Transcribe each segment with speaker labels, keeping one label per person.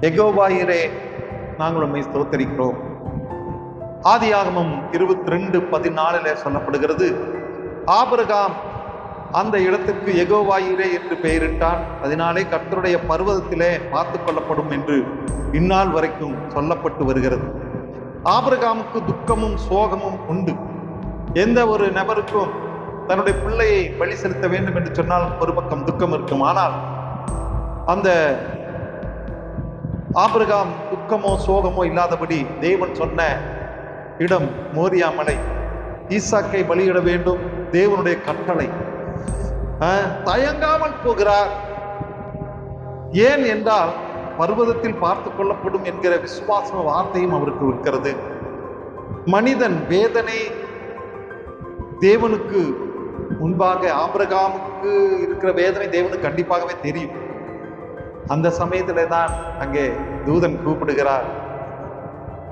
Speaker 1: யெகோவா ஈரே, நாங்கள் உம்மை ஸ்தோத்தரிக்கிறோம். ஆதியாகமம் 22:14 சொல்லப்படுகிறது, ஆபிரகாம் அந்த இடத்துக்கு யெகோவா ஈரே என்று பெயரிட்டான். அதனாலே கர்த்தருடைய பர்வதத்திலே பார்த்து கொள்ளப்படும் என்று இந்நாள் வரைக்கும் சொல்லப்பட்டு வருகிறது. ஆபிரகாமுக்கு துக்கமும் சோகமும் உண்டு. எந்த ஒரு நபருக்கும் தன்னுடைய பிள்ளையை பலி செலுத்த வேண்டும் என்று சொன்னால் ஒரு பக்கம் துக்கம் இருக்கும். ஆனால் அந்த ஆபிரகாம் துக்கமோ சோகமோ இல்லாதபடி தேவன் சொன்ன இடம் மோரியா மலை, ஈசாக்கை பலியிட வேண்டும், தேவனுடைய கட்டளை, தயங்காமல் போகிறார். ஏன் என்றால் பர்வதத்தில் பார்த்து கொள்ளப்படும் என்கிற விசுவாச வார்த்தையும் அவருக்கு இருக்கிறது. மனிதன் வேதனை தேவனுக்கு முன்பாக, ஆபிரகாமுக்கு இருக்கிற வேதனை தேவனுக்கு கண்டிப்பாகவே தெரியும். அந்த சமயத்திலே தான் அங்கே தூதன் கூப்பிடுகிறார்,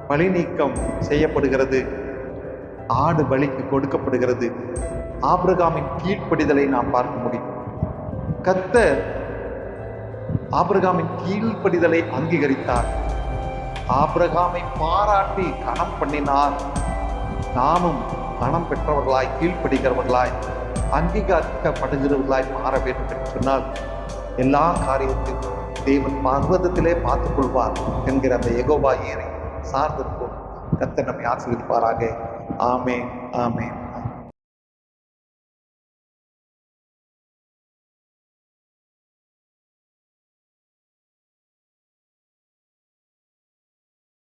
Speaker 1: பலி நீக்கம் செய்யப்படுகிறது, ஆடு பலிக்கு கொடுக்கப்படுகிறது. ஆபிரகாமின் கீழ்ப்படிதலை நாம் பார்க்க முடியும். கர்த்தர் ஆபிரகாமின் கீழ்ப்படிதலை அங்கீகரித்தார். ஆபிரகாமை பாராட்டி கனம் பண்ணினார். நாமும் கனம் பெற்றவர்களாய், கீழ்ப்படுகிறவர்களாய், அங்கீகரிக்கப்படுகிறவர்களாய் மாற வேண்டும் என்று சொன்னால் எல்லா காரியத்தையும் தேவன் பர்வதத்திலே பார்த்துக் கொள்வார் என்கிற அந்த யெகோவா ஈரை சார்ந்திருக்கும். கர்த்தர் நம்மை ஆசீர்வதிப்பாராக. ஆமென், ஆமென்.